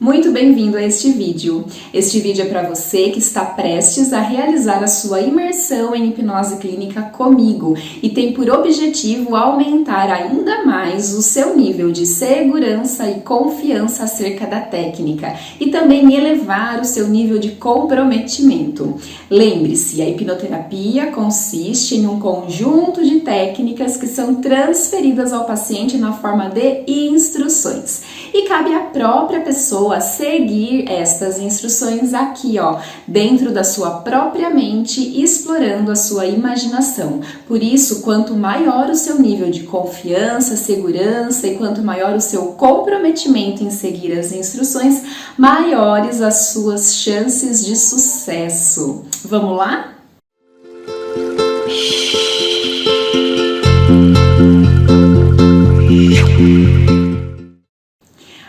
Muito bem-vindo a este vídeo. Este vídeo é para você que está prestes a realizar a sua imersão em hipnose clínica comigo e tem por objetivo aumentar ainda mais o seu nível de segurança e confiança acerca da técnica e também elevar o seu nível de comprometimento. Lembre-se, a hipnoterapia consiste em um conjunto de técnicas que são transferidas ao paciente na forma de instruções e cabe à própria pessoa seguir estas instruções aqui, ó, dentro da sua própria mente, explorando a sua imaginação. Por isso, quanto maior o seu nível de confiança, segurança e quanto maior o seu comprometimento em seguir as instruções, maiores as suas chances de sucesso. Vamos lá?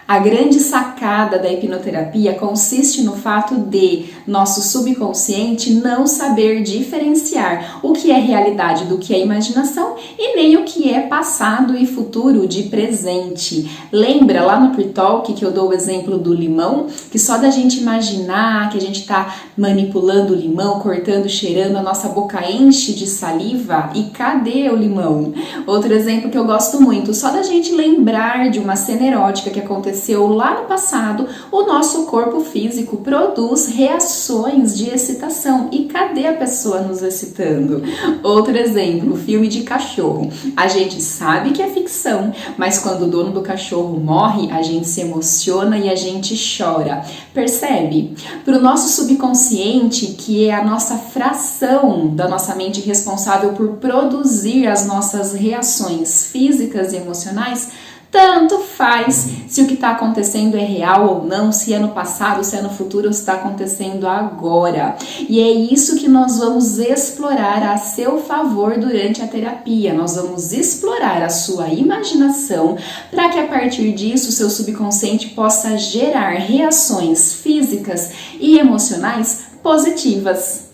A grande sacada da hipnoterapia consiste no fato de nosso subconsciente não saber diferenciar o que é realidade do que é imaginação e nem o que é passado e futuro de presente. Lembra lá no Pre-Talk que eu dou o exemplo do limão? Que só da gente imaginar que a gente está manipulando o limão, cortando, cheirando, a nossa boca enche de saliva e cadê o limão? Outro exemplo que eu gosto muito, só da gente lembrar de uma cena erótica que aconteceu lá no passado, o nosso corpo físico produz reações de excitação. E cadê a pessoa nos excitando? Outro exemplo, filme de cachorro. A gente sabe que é ficção, mas quando o dono do cachorro morre, a gente se emociona e a gente chora. Percebe? Para o nosso subconsciente, que é a nossa fração da nossa mente responsável por produzir as nossas reações físicas e emocionais, tanto faz se o que está acontecendo é real ou não, se é no passado, se é no futuro, ou se está acontecendo agora. E é isso que nós vamos explorar a seu favor durante a terapia. Nós vamos explorar a sua imaginação para que a partir disso o seu subconsciente possa gerar reações físicas e emocionais positivas.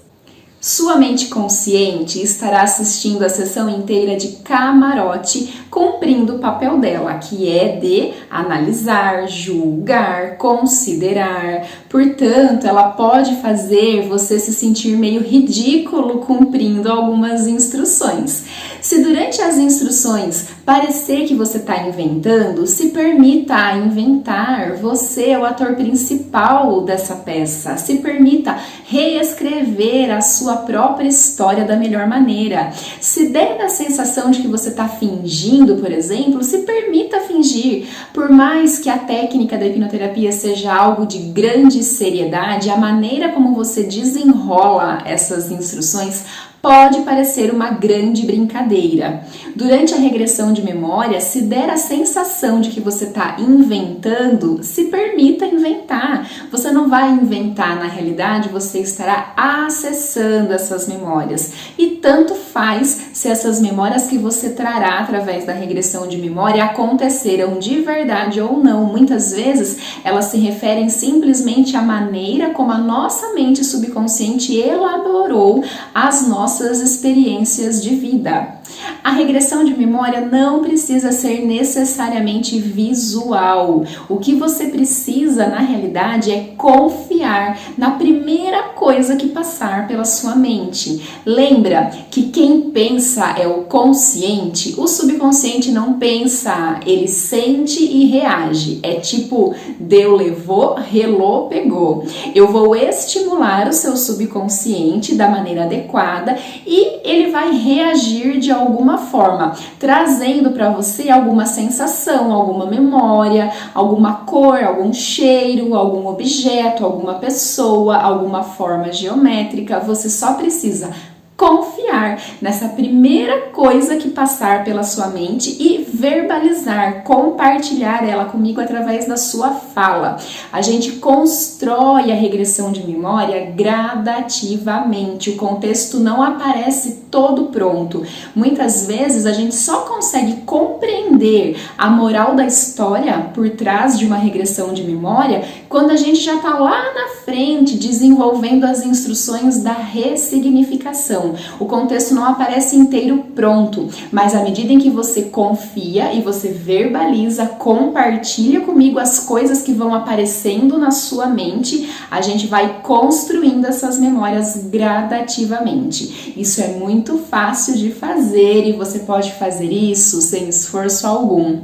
Sua mente consciente estará assistindo a sessão inteira de camarote, cumprindo o papel dela, que é de analisar, julgar, considerar. Portanto, ela pode fazer você se sentir meio ridículo cumprindo algumas instruções. Se durante as instruções parecer que você está inventando, se permita inventar. Você é o ator principal dessa peça. Se permita reescrever a sua própria história da melhor maneira. Se der a sensação de que você está fingindo, por exemplo, se permita fingir. Por mais que a técnica da hipnoterapia seja algo de grande seriedade, a maneira como você desenrola essas instruções pode parecer uma grande brincadeira. Durante a regressão de memória, se der a sensação de que você está inventando, se permita inventar. Você não vai inventar na realidade, você estará acessando essas memórias. E tanto faz se essas memórias que você trará através da regressão de memória aconteceram de verdade ou não. Muitas vezes elas se referem simplesmente à maneira como a nossa mente subconsciente elaborou as nossas experiências de vida. A regressão de memória não precisa ser necessariamente visual. O que você precisa, na realidade, é confiar na primeira coisa que passar pela sua mente. Lembra que quem pensa é o consciente, o subconsciente não pensa, ele sente e reage. É tipo, deu, levou, relou, pegou. Eu vou estimular o seu subconsciente da maneira adequada e ele vai reagir de alguma forma, trazendo para você alguma sensação, alguma memória, alguma cor, algum cheiro, algum objeto, alguma pessoa, alguma forma geométrica. Você só precisa confiar nessa primeira coisa que passar pela sua mente e verbalizar, compartilhar ela comigo através da sua fala. A gente constrói a regressão de memória gradativamente, o contexto não aparece todo pronto. Muitas vezes a gente só consegue compreender a moral da história por trás de uma regressão de memória quando a gente já está lá na frente desenvolvendo as instruções da ressignificação. imaginação, o contexto não aparece inteiro pronto, mas à medida em que você confia e você verbaliza, compartilha comigo as coisas que vão aparecendo na sua mente, a gente vai construindo essas memórias gradativamente. Isso é muito fácil de fazer e você pode fazer isso sem esforço algum.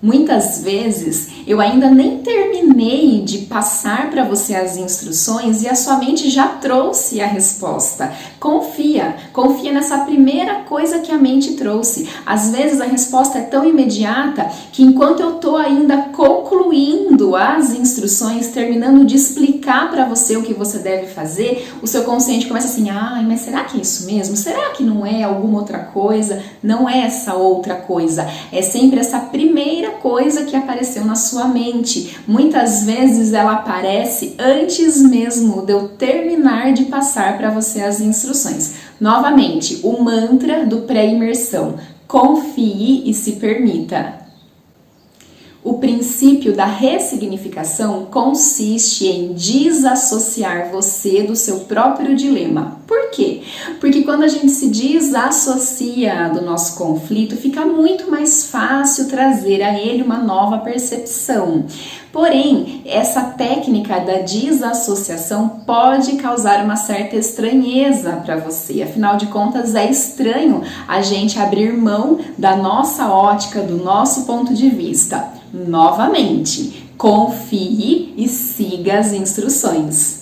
Muitas vezes eu ainda nem terminei de passar para você as instruções e a sua mente já trouxe a resposta. Confia nessa primeira coisa que a mente trouxe. Às vezes a resposta é tão imediata que enquanto eu estou ainda concluindo as instruções, terminando de explicar para você o que você deve fazer, o seu consciente começa assim, mas será que é isso mesmo? Será que não é alguma outra coisa? Não é essa outra coisa, é sempre essa primeira coisa que apareceu na sua mente. Muitas vezes ela aparece antes mesmo de eu terminar de passar para você as instruções. Novamente, o mantra do pré-imersão: confie e se permita. O princípio da ressignificação consiste em desassociar você do seu próprio dilema. Por quê? Porque quando a gente se desassocia do nosso conflito, fica muito mais fácil trazer a ele uma nova percepção. Porém, essa técnica da desassociação pode causar uma certa estranheza para você. Afinal de contas, é estranho a gente abrir mão da nossa ótica, do nosso ponto de vista. Novamente, confie e siga as instruções.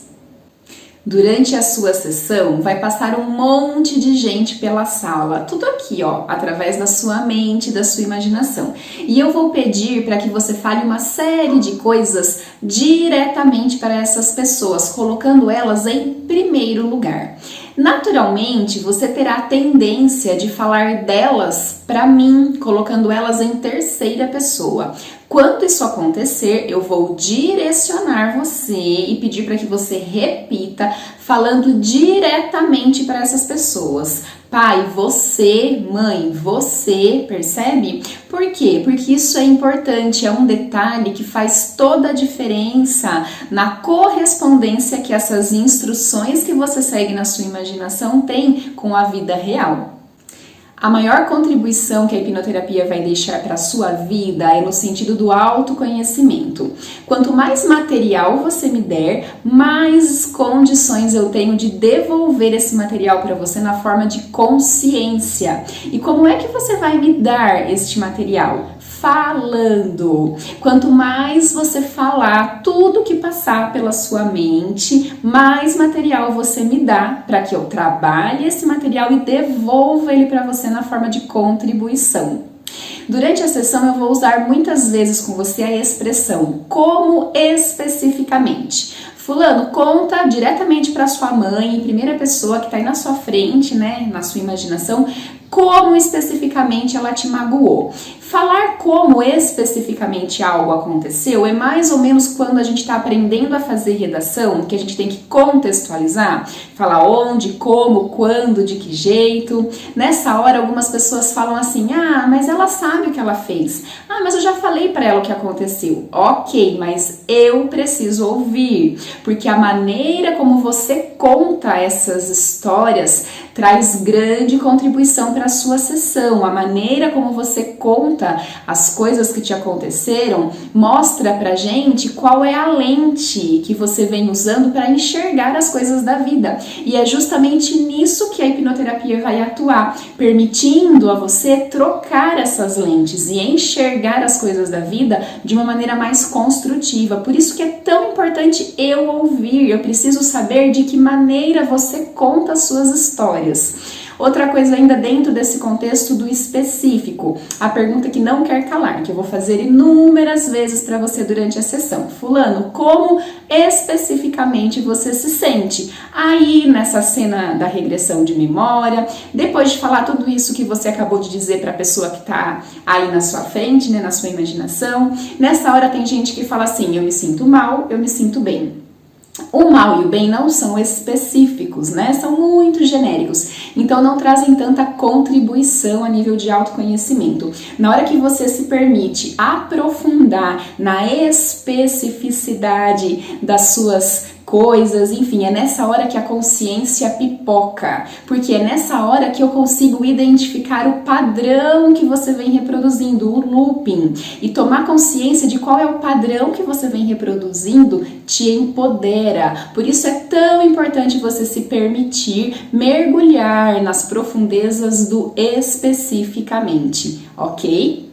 Durante a sua sessão, vai passar um monte de gente pela sala, tudo aqui, através da sua mente, da sua imaginação. E eu vou pedir para que você fale uma série de coisas diretamente para essas pessoas, colocando elas em primeiro lugar. Naturalmente, você terá a tendência de falar delas para mim, colocando elas em terceira pessoa. Quando isso acontecer, eu vou direcionar você e pedir para que você repita, falando diretamente para essas pessoas. Pai, você, mãe, você, percebe? Por quê? Porque isso é importante, é um detalhe que faz toda a diferença na correspondência que essas instruções que você segue na sua imaginação têm com a vida real. A maior contribuição que a hipnoterapia vai deixar para a sua vida é no sentido do autoconhecimento. Quanto mais material você me der, mais condições eu tenho de devolver esse material para você na forma de consciência. E como é que você vai me dar este material? Falando. Quanto mais você falar tudo que passar pela sua mente, mais material você me dá para que eu trabalhe esse material e devolva ele para você na forma de contribuição. Durante a sessão eu vou usar muitas vezes com você a expressão como especificamente. Fulano, conta diretamente para sua mãe, em primeira pessoa que está aí na sua frente, né, na sua imaginação, como especificamente ela te magoou. Falar como especificamente algo aconteceu é mais ou menos quando a gente está aprendendo a fazer redação, que a gente tem que contextualizar, falar onde, como, quando, de que jeito. Nessa hora, algumas pessoas falam assim, mas ela sabe o que ela fez. Mas eu já falei para ela o que aconteceu. Ok, mas eu preciso ouvir, porque a maneira como você conta essas histórias traz grande contribuição para a sua sessão. A maneira como você conta as coisas que te aconteceram mostra pra gente qual é a lente que você vem usando para enxergar as coisas da vida. E é justamente nisso que a hipnoterapia vai atuar, permitindo a você trocar essas lentes e enxergar as coisas da vida de uma maneira mais construtiva. Por isso que é tão importante eu ouvir, eu preciso saber de que maneira você conta as suas histórias. Outra coisa ainda dentro desse contexto do específico, a pergunta que não quer calar, que eu vou fazer inúmeras vezes para você durante a sessão. Fulano, como especificamente você se sente? Aí nessa cena da regressão de memória, depois de falar tudo isso que você acabou de dizer para a pessoa que está aí na sua frente, né, na sua imaginação, nessa hora tem gente que fala assim, eu me sinto mal, eu me sinto bem. O mal e o bem não são específicos, né? São muito genéricos, então não trazem tanta contribuição a nível de autoconhecimento. Na hora que você se permite aprofundar na especificidade das suas coisas, enfim, é nessa hora que a consciência pipoca, porque é nessa hora que eu consigo identificar o padrão que você vem reproduzindo, o looping, e tomar consciência de qual é o padrão que você vem reproduzindo te empodera. Por isso é tão importante você se permitir mergulhar nas profundezas do especificamente, ok?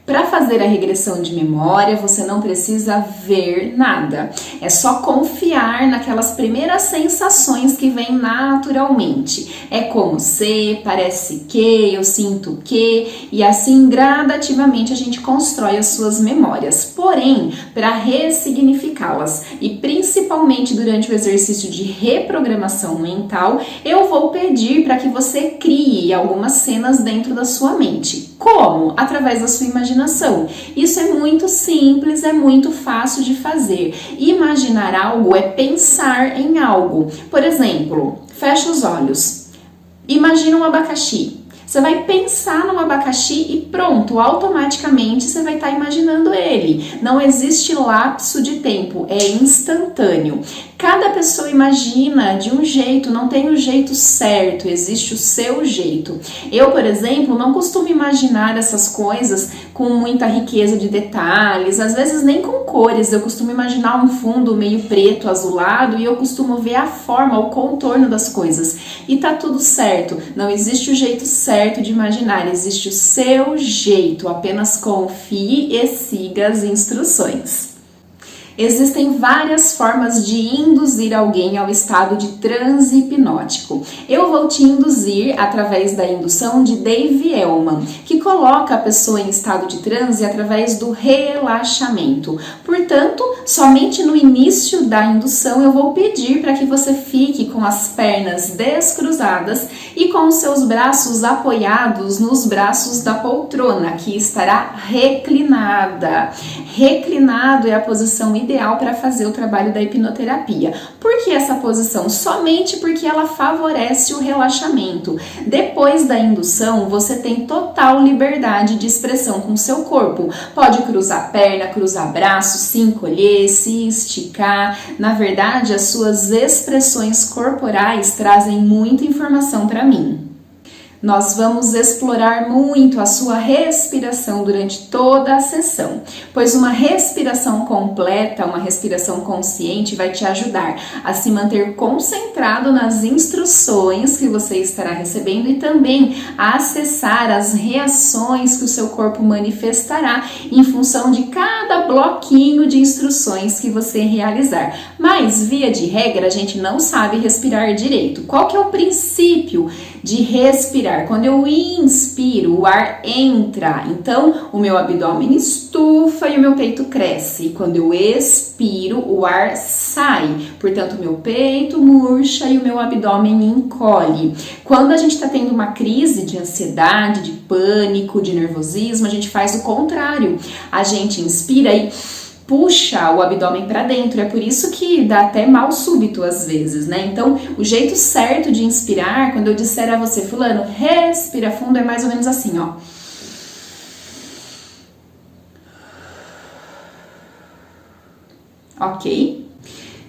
Para fazer a regressão de memória, você não precisa ver nada. É só confiar naquelas primeiras sensações que vêm naturalmente. É como ser, parece que, eu sinto que, e assim gradativamente a gente constrói as suas memórias. Porém, para ressignificá-las e principalmente durante o exercício de reprogramação mental, eu vou pedir para que você crie algumas cenas dentro da sua mente. Como? Através da sua imaginação. Isso é muito simples, é muito fácil de fazer. Imaginar algo é pensar em algo. Por exemplo, fecha os olhos. Imagina um abacaxi. Você vai pensar no abacaxi e pronto, automaticamente você vai estar imaginando ele. Não existe lapso de tempo, é instantâneo. Cada pessoa imagina de um jeito, não tem o jeito certo, existe o seu jeito. Eu, por exemplo, não costumo imaginar essas coisas com muita riqueza de detalhes, às vezes nem com cores. Eu costumo imaginar um fundo meio preto, azulado, e eu costumo ver a forma, o contorno das coisas. E tá tudo certo, não existe o jeito certo de imaginar, existe o seu jeito, apenas confie e siga as instruções. Existem várias formas de induzir alguém ao estado de transe hipnótico. Eu vou te induzir através da indução de Dave Elman, que coloca a pessoa em estado de transe através do relaxamento. Portanto, somente no início da indução eu vou pedir para que você fique com as pernas descruzadas e com os seus braços apoiados nos braços da poltrona, que estará reclinada. Reclinado é a posição ideal para fazer o trabalho da hipnoterapia. Por que essa posição? Somente porque ela favorece o relaxamento. Depois da indução, você tem total liberdade de expressão com o seu corpo. Pode cruzar perna, cruzar braço, se encolher, se esticar. Na verdade, as suas expressões corporais trazem muita informação para mim. Nós vamos explorar muito a sua respiração durante toda a sessão, pois uma respiração completa, uma respiração consciente vai te ajudar a se manter concentrado nas instruções que você estará recebendo e também a acessar as reações que o seu corpo manifestará em função de cada bloquinho de instruções que você realizar. Mas, via de regra, a gente não sabe respirar direito. Qual que é o princípio de respirar? Quando eu inspiro, o ar entra, então o meu abdômen estufa e o meu peito cresce. E quando eu expiro, o ar sai, portanto o meu peito murcha e o meu abdômen encolhe. Quando a gente está tendo uma crise de ansiedade, de pânico, de nervosismo, a gente faz o contrário. A gente inspira e puxa o abdômen para dentro, é por isso que dá até mal súbito às vezes, né? Então, o jeito certo de inspirar, quando eu disser a você, fulano, respira fundo, é mais ou menos assim, ó. Ok?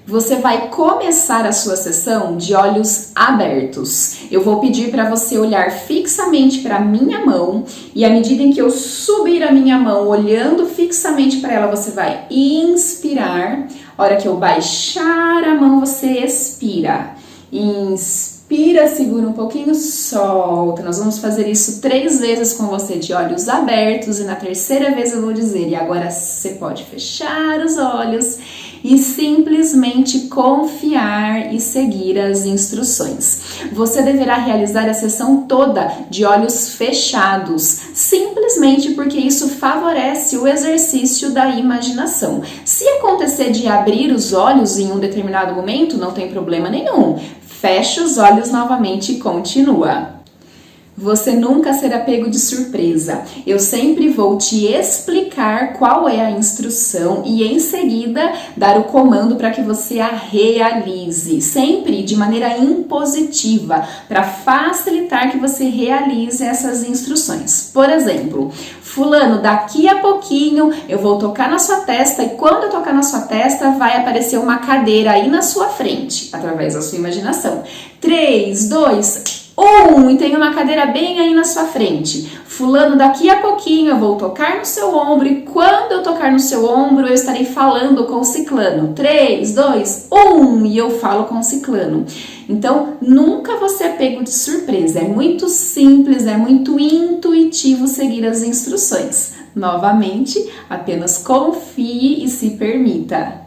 Você vai começar a sua sessão de olhos abertos. Eu vou pedir para você olhar fixamente para a minha mão e à medida em que eu subir a minha mão olhando fixamente para ela, você vai inspirar. A hora que eu baixar a mão, você expira. Inspira, segura um pouquinho, solta. Nós vamos fazer isso 3 vezes com você de olhos abertos e na terceira vez eu vou dizer, e agora você pode fechar os olhos e simplesmente confiar e seguir as instruções. Você deverá realizar a sessão toda de olhos fechados, simplesmente porque isso favorece o exercício da imaginação. Se acontecer de abrir os olhos em um determinado momento, não tem problema nenhum. Fecha os olhos novamente e continua. Você nunca será pego de surpresa. Eu sempre vou te explicar qual é a instrução e em seguida dar o comando para que você a realize, sempre de maneira impositiva, para facilitar que você realize essas instruções. Por exemplo, fulano, daqui a pouquinho eu vou tocar na sua testa e quando eu tocar na sua testa vai aparecer uma cadeira aí na sua frente, através da sua imaginação. 3, 2, 1 e tem uma cadeira bem aí na sua frente. Fulano, daqui a pouquinho eu vou tocar no seu ombro e quando eu tocar no seu ombro eu estarei falando com o ciclano. 3, 2, 1 e eu falo com o ciclano. Então, nunca você é pego de surpresa. É muito simples, é muito intuitivo seguir as instruções. Novamente, apenas confie e se permita.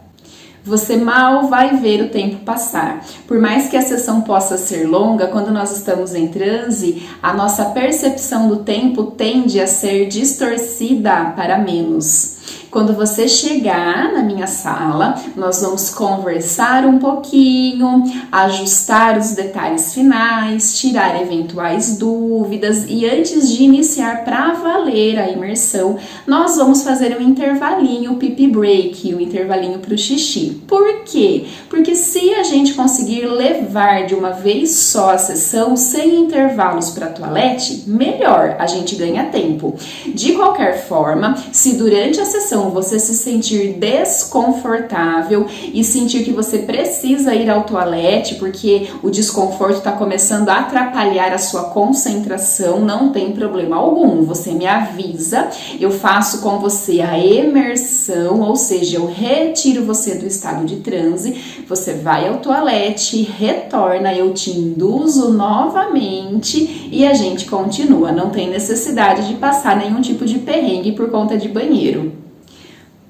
Você mal vai ver o tempo passar. Por mais que a sessão possa ser longa, quando nós estamos em transe, a nossa percepção do tempo tende a ser distorcida para menos. Quando você chegar na minha sala, nós vamos conversar um pouquinho, ajustar os detalhes finais, tirar eventuais dúvidas e antes de iniciar para valer a imersão, nós vamos fazer um intervalinho, o pipi break, um intervalinho para o xixi. Por quê? Porque se a gente conseguir levar de uma vez só a sessão sem intervalos para a toalete, melhor, a gente ganha tempo. De qualquer forma, se durante a sessão você se sentir desconfortável e sentir que você precisa ir ao toalete porque o desconforto está começando a atrapalhar a sua concentração, não tem problema algum. Você me avisa, eu faço com você a imersão, ou seja, eu retiro você do estado de transe, você vai ao toalete, retorna, eu te induzo novamente e a gente continua. Não tem necessidade de passar nenhum tipo de perrengue por conta de banheiro.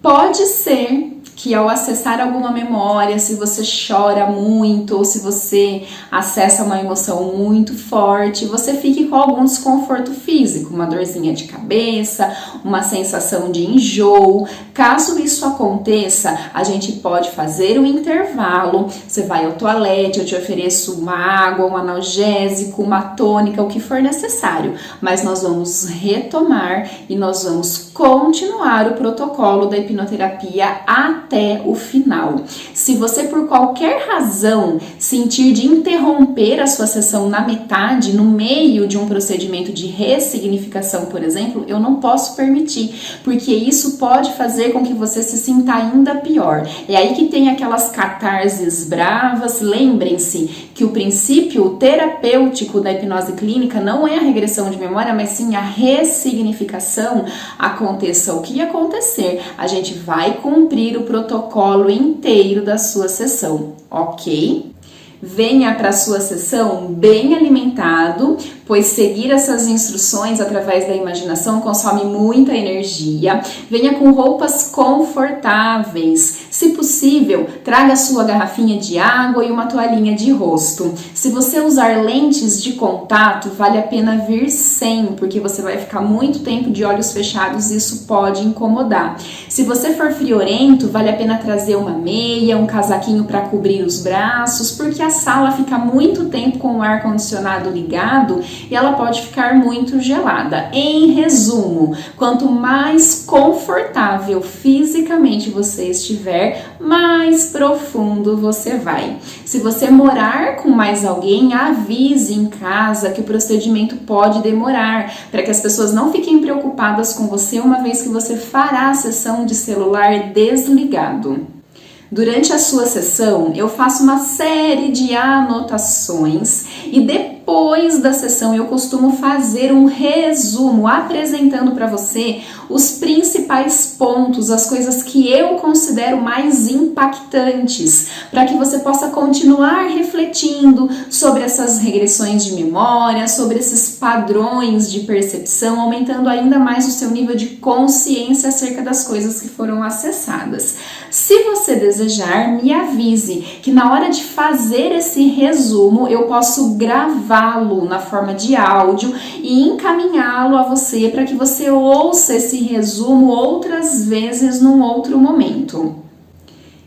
Pode ser que ao acessar alguma memória, se você chora muito ou se você acessa uma emoção muito forte, você fique com algum desconforto físico, uma dorzinha de cabeça, uma sensação de enjoo. Caso isso aconteça, a gente pode fazer um intervalo, você vai ao toalete, eu te ofereço uma água, um analgésico, uma tônica, o que for necessário, mas nós vamos retomar e nós vamos continuar o protocolo da hipnoterapia até o final. Se você por qualquer razão sentir de interromper a sua sessão na metade, no meio de um procedimento de ressignificação, por exemplo, eu não posso permitir, porque isso pode fazer com que você se sinta ainda pior. É aí que tem aquelas catarses bravas. Lembrem-se que o princípio terapêutico da hipnose clínica não é a regressão de memória, mas sim a ressignificação. Aconteça o que acontecer, a gente vai cumprir o protocolo inteiro da sua sessão, ok? Venha para a sua sessão bem alimentado, pois seguir essas instruções através da imaginação consome muita energia. Venha com roupas confortáveis. Se possível, traga sua garrafinha de água e uma toalhinha de rosto. Se você usar lentes de contato, vale a pena vir sem, porque você vai ficar muito tempo de olhos fechados e isso pode incomodar. Se você for friorento, vale a pena trazer uma meia, um casaquinho para cobrir os braços, porque a sala fica muito tempo com o ar-condicionado ligado e ela pode ficar muito gelada. Em resumo, quanto mais confortável fisicamente você estiver, mais profundo você vai. Se você morar com mais alguém, avise em casa que o procedimento pode demorar, para que as pessoas não fiquem preocupadas com você, uma vez que você fará a sessão de celular desligado. Durante a sua sessão, eu faço uma série de anotações e depois da sessão eu costumo fazer um resumo apresentando para você os principais pontos, as coisas que eu considero mais impactantes, para que você possa continuar refletindo sobre essas regressões de memória, sobre esses padrões de percepção, aumentando ainda mais o seu nível de consciência acerca das coisas que foram acessadas. Se você desejar, me avise que na hora de fazer esse resumo eu posso gravá-lo na forma de áudio e encaminhá-lo a você para que você ouça esse resumo outras vezes num outro momento.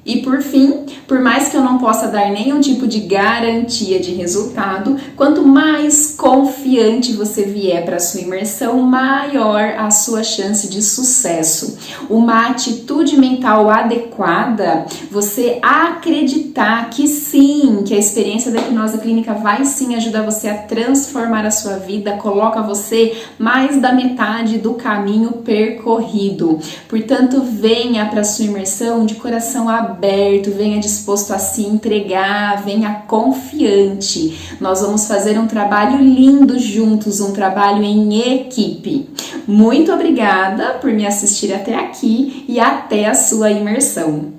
E por fim, por mais que eu não possa dar nenhum tipo de garantia de resultado, quanto mais confiante você vier para a sua imersão, maior a sua chance de sucesso. Uma atitude mental adequada, você acreditar que sim, que a experiência da hipnose clínica vai sim ajudar você a transformar a sua vida, coloca você mais da metade do caminho percorrido. Portanto, venha para a sua imersão de coração aberto, venha disposto a se entregar, venha confiante. Nós vamos fazer um trabalho lindo juntos, um trabalho em equipe. Muito obrigada por me assistir até aqui e até a sua imersão.